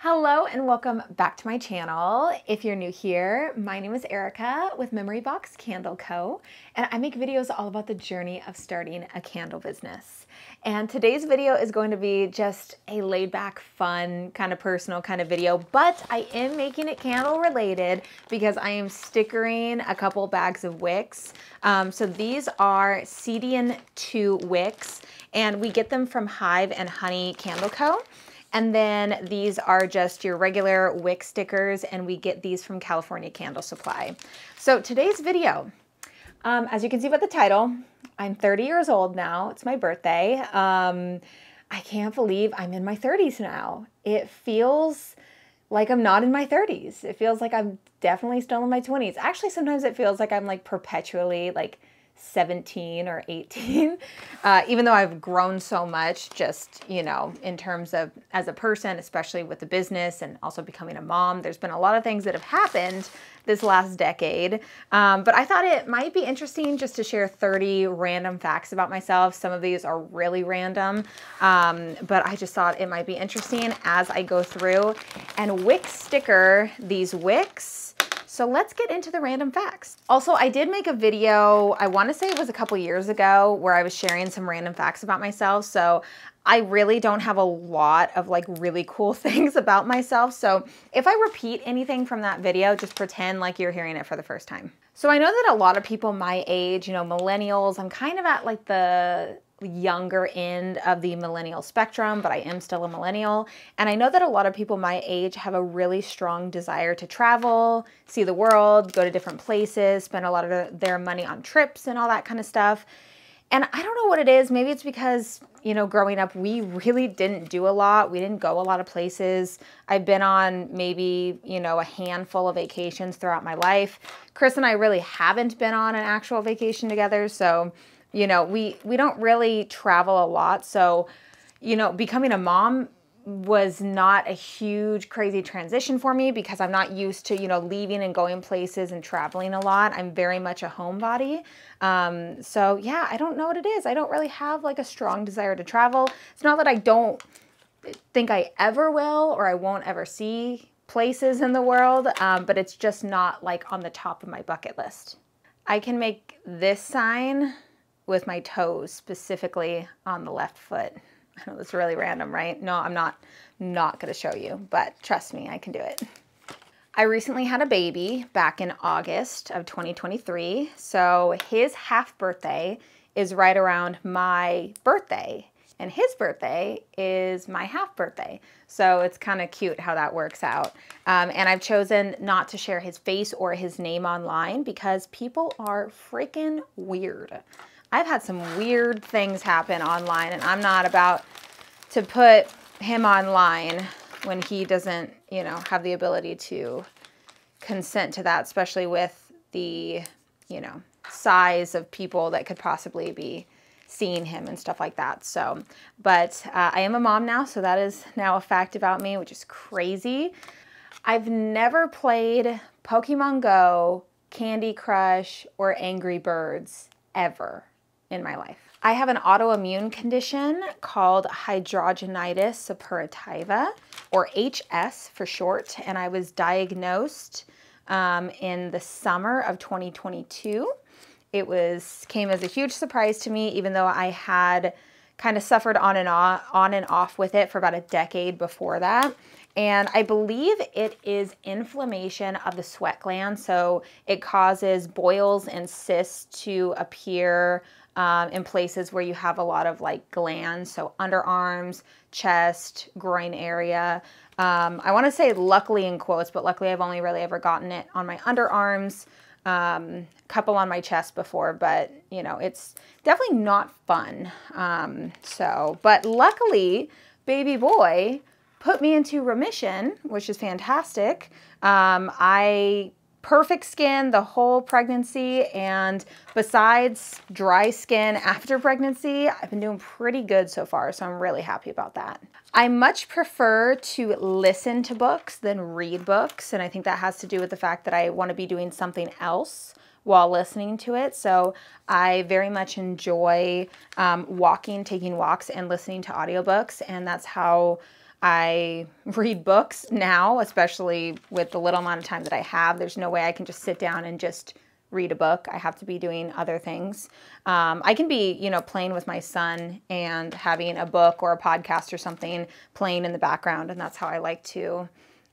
Hello and welcome back to my channel. If you're new here, my name is Erica with Memory Box Candle Co. And I make videos all about the journey of starting a candle business. And today's video is going to be just a laid back, fun, kind of personal kind of video, but I am making it candle related because I am stickering a couple bags of wicks. So these are Cedian 2 wicks and we get them from Hive and Honey Candle Co. And then these are just your regular wick stickers, and we get these from California Candle Supply. So today's video, as you can see by the title, I'm 30 years old now. It's my birthday. I can't believe I'm in my 30s now. It feels like I'm not in my 30s. It feels like I'm definitely still in my 20s. Actually, sometimes it feels like I'm like perpetually like 17 or 18, even though I've grown so much just, you know, in terms of as a person, especially with the business and also becoming a mom. There's been a lot of things that have happened this last decade, but I thought it might be interesting just to share 30 random facts about myself. Some of these are really random, but I just thought it might be interesting as I go through and wick sticker these wicks. So let's get into the random facts. Also, I did make a video, I want to say it was a couple years ago, where I was sharing some random facts about myself. So I really don't have a lot of like really cool things about myself. So if I repeat anything from that video, just pretend like you're hearing it for the first time. So I know that a lot of people my age, you know, millennials, I'm kind of at like the younger end of the millennial spectrum, but I am still a millennial. And I know that a lot of people my age have a really strong desire to travel, see the world, go to different places, spend a lot of their money on trips and all that kind of stuff. And I don't know what it is. Maybe it's because, you know, growing up, we really didn't do a lot. We didn't go a lot of places. I've been on maybe, you know, a handful of vacations throughout my life. Chris and I really haven't been on an actual vacation together. So, you know, we don't really travel a lot. So, you know, becoming a mom was not a huge, crazy transition for me because I'm not used to, you know, leaving and going places and traveling a lot. I'm very much a homebody. So yeah, I don't know what it is. I don't really have like a strong desire to travel. It's not that I don't think I ever will or I won't ever see places in the world, but it's just not like on the top of my bucket list. I can make this sign with my toes, specifically on the left foot. I know that's really random, right? No, I'm not going to show you, but trust me, I can do it. I recently had a baby back in August of 2023. So his half birthday is right around my birthday, and his birthday is my half birthday. So it's kind of cute how that works out. And I've chosen not to share his face or his name online because people are freaking weird. I've had some weird things happen online, and I'm not about to put him online when he doesn't, you know, have the ability to consent to that, especially with the, you know, size of people that could possibly be seeing him and stuff like that. So, but I am a mom now, so that is now a fact about me, which is crazy. I've never played Pokemon Go, Candy Crush, or Angry Birds ever in my life. I have an autoimmune condition called hidradenitis suppurativa, or HS for short, and I was diagnosed in the summer of 2022. It came as a huge surprise to me, even though I had kind of suffered on and off with it for about a decade before that. And I believe it is inflammation of the sweat gland, so it causes boils and cysts to appear in places where you have a lot of like glands, so underarms, chest, groin area. I want to say luckily in quotes, but luckily I've only really ever gotten it on my underarms, a couple on my chest before, but you know, it's definitely not fun. But luckily, baby boy put me into remission, which is fantastic. Perfect skin the whole pregnancy, and besides dry skin after pregnancy, I've been doing pretty good so far, so I'm really happy about that. I much prefer to listen to books than read books, and I think that has to do with the fact that I want to be doing something else while listening to it. So I very much enjoy walking, taking walks, and listening to audiobooks, and that's how I read books now, especially with the little amount of time that I have. There's no way I can just sit down and just read a book. I have to be doing other things. I can be, playing with my son and having a book or a podcast or something playing in the background. And that's how I like to,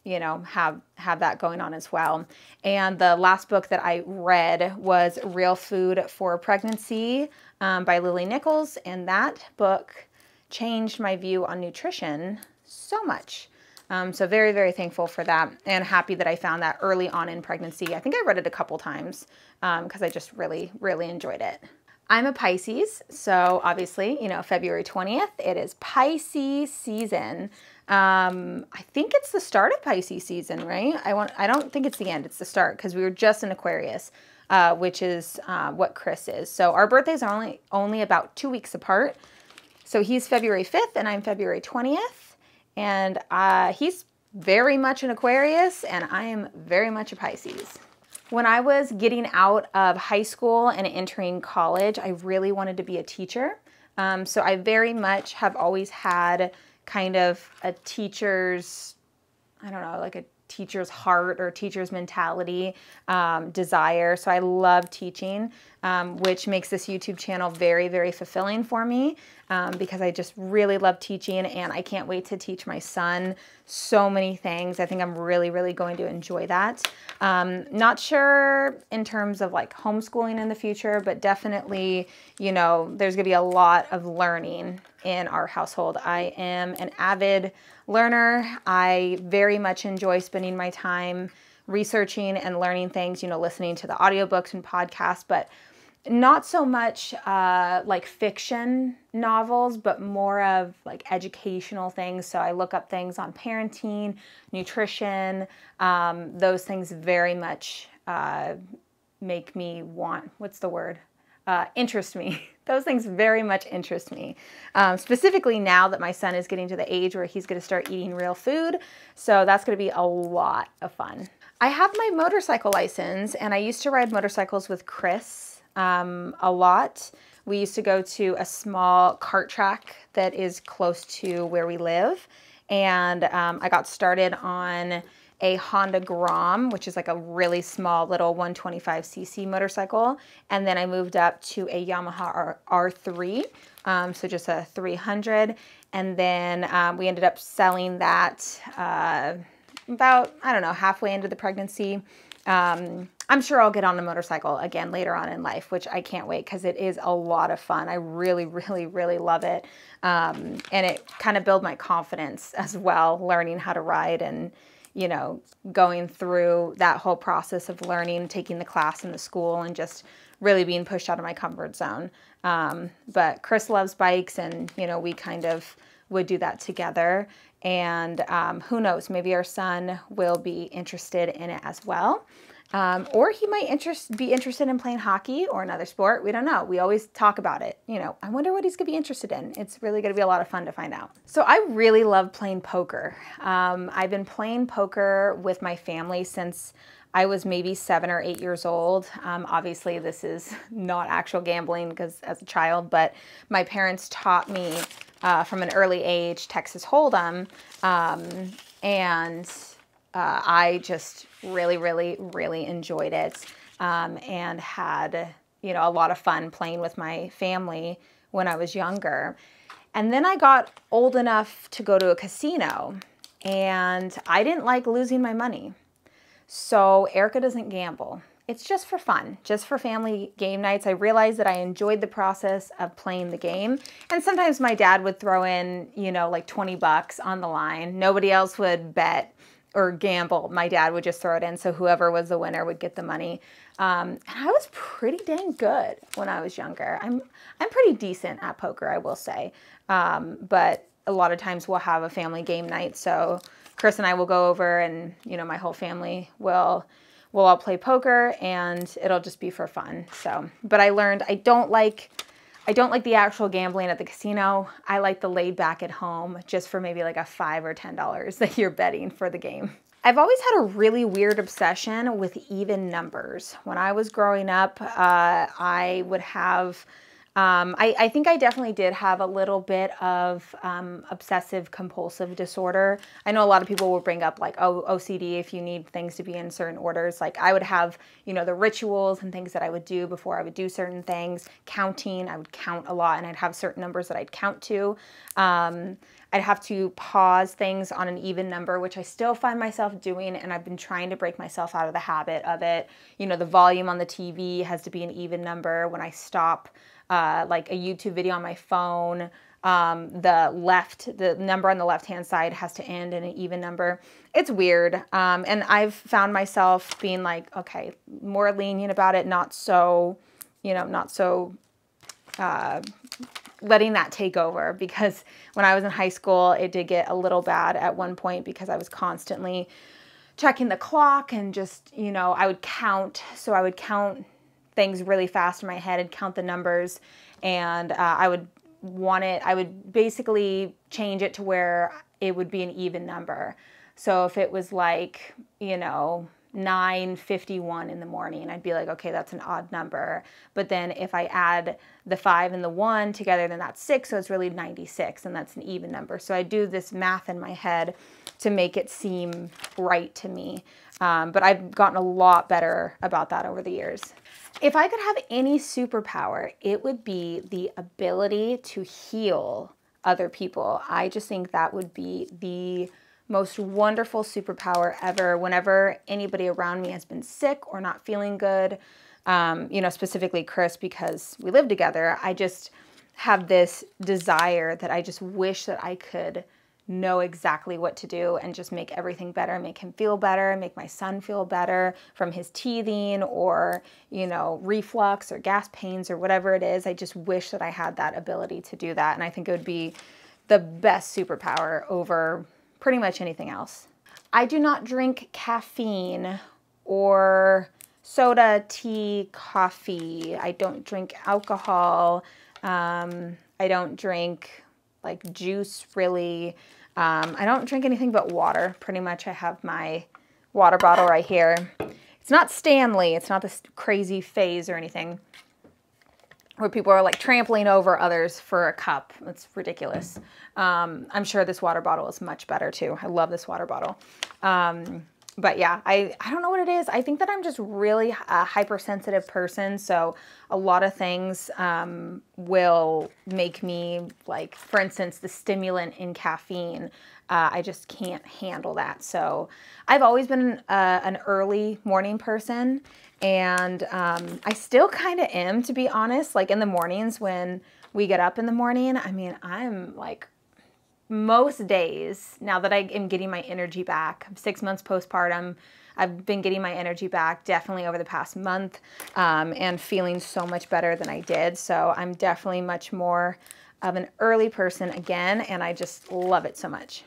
have that going on as well. And the last book that I read was Real Food for Pregnancy by Lily Nichols. And that book changed my view on nutrition so much. So very, very thankful for that, and happy that I found that early on in pregnancy. I think I read it a couple times because I just really, really enjoyed it. I'm a Pisces, so obviously, February 20th, it is Pisces season. I think it's the start of Pisces season, right? I don't think it's the end, it's the start, because we were just in Aquarius, which is what Chris is. So our birthdays are only about 2 weeks apart. So he's February 5th and I'm February 20th. And he's very much an Aquarius, and I am very much a Pisces. When I was getting out of high school and entering college, I really wanted to be a teacher. So I very much have always had kind of a teacher's, like a teacher's heart or teacher's mentality, desire. So I love teaching, which makes this YouTube channel very, very fulfilling for me, because I just really love teaching, and I can't wait to teach my son so many things. I think I'm really, really going to enjoy that. Not sure in terms of like homeschooling in the future, but definitely, there's gonna be a lot of learning in our household. I am an avid learner. I very much enjoy spending my time researching and learning things, listening to the audiobooks and podcasts, but not so much like fiction novels, but more of like educational things. So I look up things on parenting, nutrition, those things very much make me want, interest me. Those things very much interest me, specifically now that my son is getting to the age where he's going to start eating real food. So that's going to be a lot of fun. I have my motorcycle license, and I used to ride motorcycles with Chris a lot. We used to go to a small kart track that is close to where we live, and I got started on a Honda Grom, which is like a really small little 125cc motorcycle. And then I moved up to a Yamaha R3, so just a 300. And then we ended up selling that about, halfway into the pregnancy. I'm sure I'll get on a motorcycle again later on in life, which I can't wait, because it is a lot of fun. I really, really, really love it. And it kind of built my confidence as well, learning how to ride and going through that whole process of learning, taking the class in the school, and just really being pushed out of my comfort zone. But Chris loves bikes, and, we kind of would do that together. And who knows, maybe our son will be interested in it as well. Or he might be interested in playing hockey or another sport. We don't know. We always talk about it. I wonder what he's going to be interested in. It's really going to be a lot of fun to find out. So I really love playing poker. I've been playing poker with my family since I was maybe 7 or 8 years old. Obviously, this is not actual gambling because as a child, but my parents taught me from an early age Texas Hold'em, and I just really, really, really enjoyed it, and had, a lot of fun playing with my family when I was younger. And then I got old enough to go to a casino, and I didn't like losing my money. So Erica doesn't gamble. It's just for fun, just for family game nights. I realized that I enjoyed the process of playing the game. And sometimes my dad would throw in, like $20 on the line. Nobody else would bet or gamble. My dad would just throw it in, so whoever was the winner would get the money. And I was pretty dang good when I was younger. I'm pretty decent at poker, I will say. But a lot of times we'll have a family game night, so Chris and I will go over, and my whole family will all play poker, and it'll just be for fun. So, but I learned I don't like the actual gambling at the casino. I like the laid back at home, just for maybe like a $5 or $10 that you're betting for the game. I've always had a really weird obsession with even numbers. When I was growing up, I would have I think I definitely did have a little bit of obsessive compulsive disorder. I know a lot of people will bring up like, oh, OCD if you need things to be in certain orders. Like I would have, you know, the rituals and things that I would do before I would do certain things. Counting, I would count a lot, and I'd have certain numbers that I'd count to. I'd have to pause things on an even number, which I still find myself doing, and I've been trying to break myself out of the habit of it. You know, the volume on the TV has to be an even number. When I stop like a YouTube video on my phone, the number on the left-hand side has to end in an even number. It's weird. And I've found myself being like, okay, more lenient about it, not so, you know, not so letting that take over, because when I was in high school, it did get a little bad at one point because I was constantly checking the clock and just, you know, I would count. So I would count things really fast in my head and count the numbers, and I would basically change it to where it would be an even number. So if it was like, you know, 9:51 in the morning, I'd be like, okay, that's an odd number. But then if I add the 5 and the 1 together, then that's 6. So it's really 96, and that's an even number. So I do this math in my head to make it seem right to me. But I've gotten a lot better about that over the years. If I could have any superpower, it would be the ability to heal other people. I just think that would be the most wonderful superpower ever. Whenever anybody around me has been sick or not feeling good, you know, specifically Chris, because we live together, I just have this desire that I just wish that I could know exactly what to do and just make everything better, make him feel better, make my son feel better from his teething or, you know, reflux or gas pains or whatever it is. I just wish that I had that ability to do that. And I think it would be the best superpower over pretty much anything else. I do not drink caffeine or soda, tea, coffee. I don't drink alcohol. I don't drink like juice really. I don't drink anything but water. Pretty much I have my water bottle right here. It's not Stanley. It's not this crazy phase or anything where people are like trampling over others for a cup. It's ridiculous. I'm sure this water bottle is much better too. I love this water bottle. But yeah, I don't know what it is. I think that I'm just really a hypersensitive person. So a lot of things will make me, like, for instance, the stimulant in caffeine. I just can't handle that. So I've always been an early morning person. And I still kind of am, to be honest. Like in the mornings when we get up in the morning, I mean, I'm like, most days, now that I am getting my energy back, I'm 6 months postpartum, I've been getting my energy back definitely over the past month, and feeling so much better than I did. So I'm definitely much more of an early person again, and I just love it so much.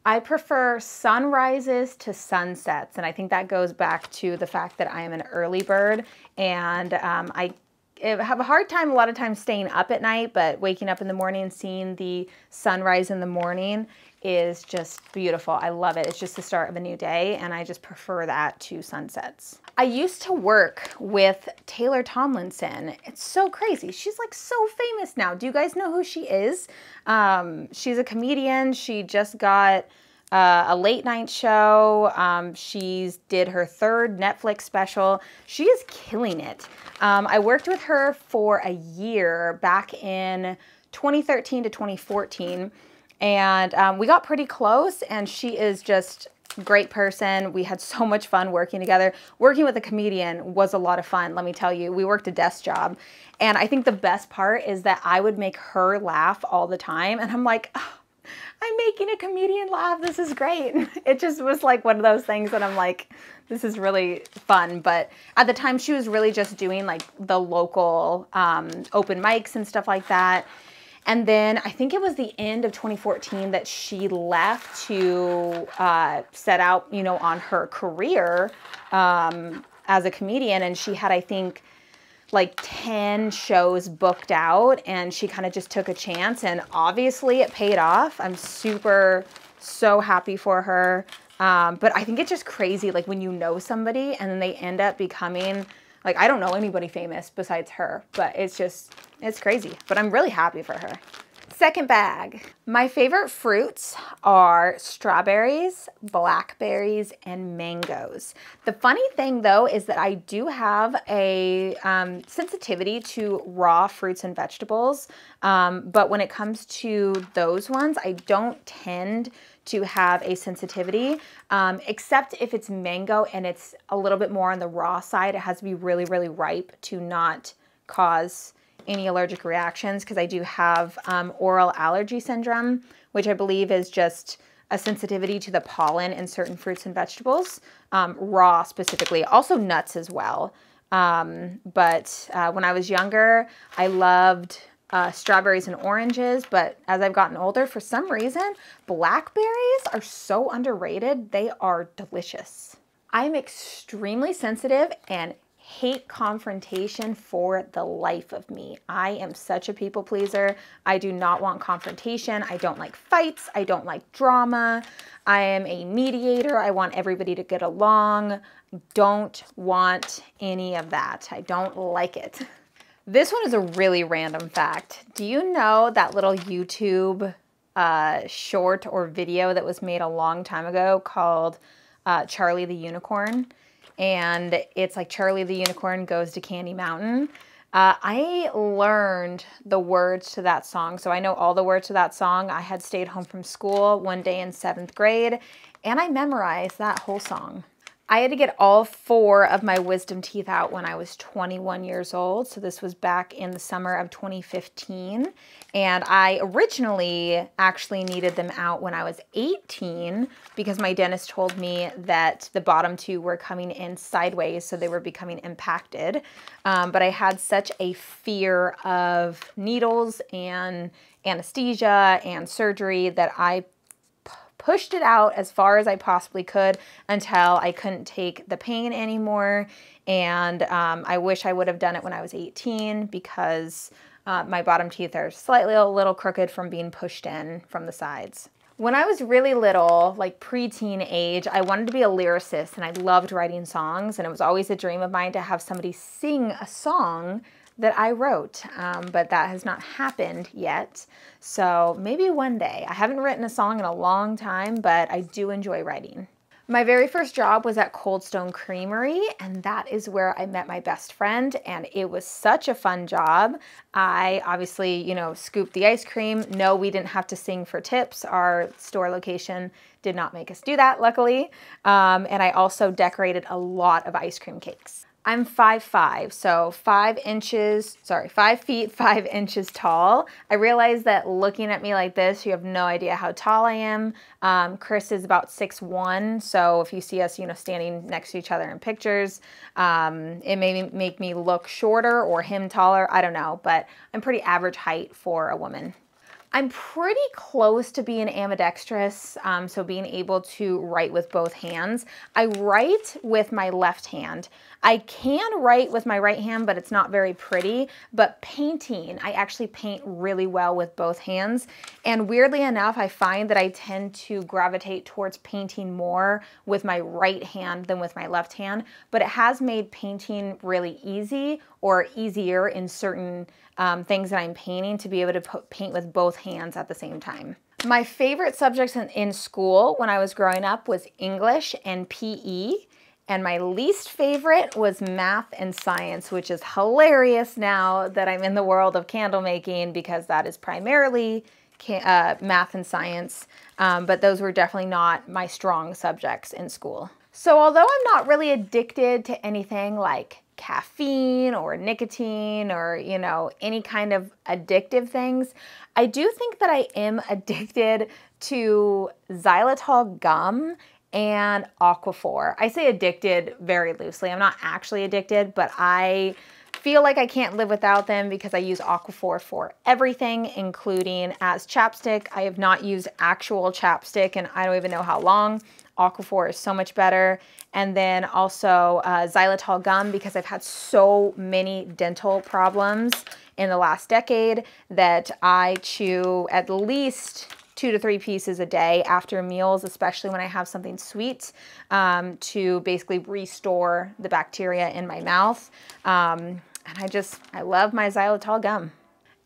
I prefer sunrises to sunsets, and I think that goes back to the fact that I am an early bird, and I have a hard time a lot of times staying up at night, but waking up in the morning and seeing the sunrise in the morning is just beautiful. I love it. It's just the start of a new day, and I just prefer that to sunsets. I used to work with Taylor Tomlinson. It's so crazy. She's like so famous now. Do you guys know who she is? She's a comedian. She just got a late night show. She's did her 3rd Netflix special. She is killing it. I worked with her for a year back in 2013 to 2014, and we got pretty close, and she is just a great person. We had so much fun working together. Working with a comedian was a lot of fun, let me tell you. We worked a desk job, and I think the best part is that I would make her laugh all the time, and I'm like, oh, I'm making a comedian laugh. This is great. It just was like one of those things that I'm like, this is really fun. But at the time, she was really just doing like the local open mics and stuff like that. And then I think it was the end of 2014 that she left to set out, you know, on her career as a comedian. And she had, I think, like 10 shows booked out, and she kind of just took a chance, and obviously it paid off. I'm so happy for her. But I think it's just crazy, like when you know somebody and then they end up becoming Like, I don't know anybody famous besides her, but it's crazy. But I'm really happy for her. Second bag. My favorite fruits are strawberries, blackberries, and mangoes. The funny thing though is that I do have a sensitivity to raw fruits and vegetables, but when it comes to those ones, I don't tend to have a sensitivity, except if it's mango and it's a little bit more on the raw side. It has to be really, really ripe to not cause any allergic reactions, because I do have oral allergy syndrome, which I believe is just a sensitivity to the pollen in certain fruits and vegetables, raw specifically, also nuts as well. But when I was younger, I loved strawberries and oranges, but as I've gotten older, for some reason, blackberries are so underrated. They are delicious. I'm extremely sensitive and hate confrontation for the life of me. I am such a people pleaser. I do not want confrontation. I don't like fights. I don't like drama. I am a mediator. I want everybody to get along. Don't want any of that. I don't like it. This one is a really random fact. Do you know that little YouTube short or video that was made a long time ago called Charlie the Unicorn? And it's like Charlie the Unicorn goes to Candy Mountain. I learned the words to that song. So I know all the words to that song. I had stayed home from school one day in 7th grade, and I memorized that whole song. I had to get all 4 of my wisdom teeth out when I was 21 years old. So this was back in the summer of 2015. And I originally actually needed them out when I was 18 because my dentist told me that the bottom 2 were coming in sideways, so they were becoming impacted. But I had such a fear of needles and anesthesia and surgery that I pushed it out as far as I possibly could until I couldn't take the pain anymore. And I wish I would have done it when I was 18 because my bottom teeth are slightly a little crooked from being pushed in from the sides. When I was really little, like preteen age, I wanted to be a lyricist and I loved writing songs, and it was always a dream of mine to have somebody sing a song that I wrote, but that has not happened yet. So maybe one day. I haven't written a song in a long time, but I do enjoy writing. My very first job was at Cold Stone Creamery, and that is where I met my best friend, and it was such a fun job. I obviously, you know, scooped the ice cream. No, we didn't have to sing for tips. Our store location did not make us do that, luckily. And I also decorated a lot of ice cream cakes. I'm 5'5", so 5 feet 5 inches tall. I realize that looking at me like this, you have no idea how tall I am. Chris is about 6'1", so if you see us, you know, standing next to each other in pictures, it may make me look shorter or him taller. I don't know, but I'm pretty average height for a woman. I'm pretty close to being ambidextrous, so being able to write with both hands. I write with my left hand. I can write with my right hand, but it's not very pretty. But painting, I actually paint really well with both hands. And weirdly enough, I find that I tend to gravitate towards painting more with my right hand than with my left hand. But it has made painting really easy, or easier in certain things that I'm painting, to be able to paint with both hands at the same time. My favorite subjects in school when I was growing up was English and PE, and my least favorite was math and science, which is hilarious now that I'm in the world of candle making, because that is primarily math and science, but those were definitely not my strong subjects in school. So although I'm not really addicted to anything like caffeine or nicotine or, you know, any kind of addictive things, I do think that I am addicted to xylitol gum and Aquaphor. I say addicted very loosely. I'm not actually addicted, but I feel like I can't live without them because I use Aquaphor for everything, including as chapstick. I have not used actual chapstick and I don't even know how long. Aquaphor is so much better. And then also xylitol gum, because I've had so many dental problems in the last decade that I chew at least 2 to 3 pieces a day after meals, especially when I have something sweet, to basically restore the bacteria in my mouth. And I love my xylitol gum.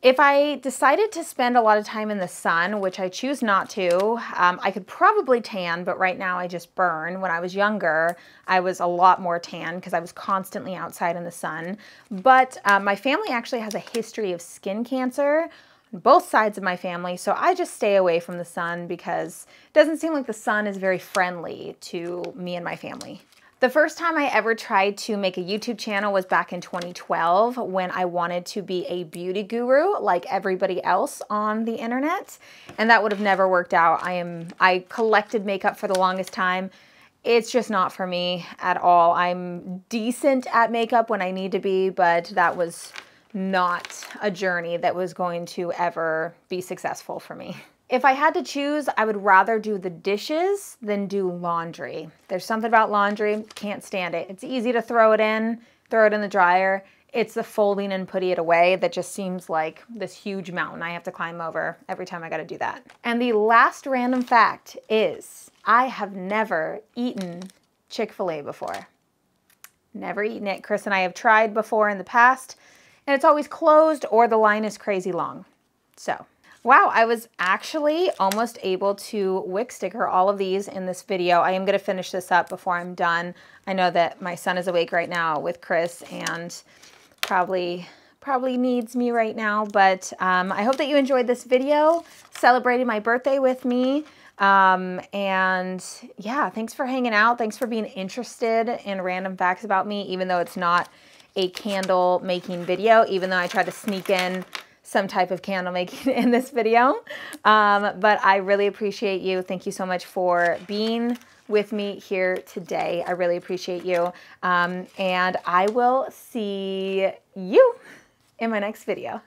If I decided to spend a lot of time in the sun, which I choose not to, I could probably tan, but right now I just burn. When I was younger, I was a lot more tan because I was constantly outside in the sun. But my family actually has a history of skin cancer, both sides of my family, so I just stay away from the sun because it doesn't seem like the sun is very friendly to me and my family. The first time I ever tried to make a YouTube channel was back in 2012 when I wanted to be a beauty guru like everybody else on the internet, and that would have never worked out. I collected makeup for the longest time. It's just not for me at all. I'm decent at makeup when I need to be, but that was not a journey that was going to ever be successful for me. If I had to choose, I would rather do the dishes than do laundry. There's something about laundry, can't stand it. It's easy to throw it in the dryer. It's the folding and putting it away that just seems like this huge mountain I have to climb over every time I gotta do that. And the last random fact is I have never eaten Chick-fil-A before. Never eaten it. Chris and I have tried before in the past, and it's always closed or the line is crazy long. So, wow, I was actually almost able to wick sticker all of these in this video. I am gonna finish this up before I'm done. I know that my son is awake right now with Chris and probably needs me right now, but I hope that you enjoyed this video, celebrating my birthday with me. And yeah, thanks for hanging out. Thanks for being interested in random facts about me, even though it's not a candle making video, even though I tried to sneak in some type of candle making in this video. But I really appreciate you. Thank you so much for being with me here today. I really appreciate you. And I will see you in my next video.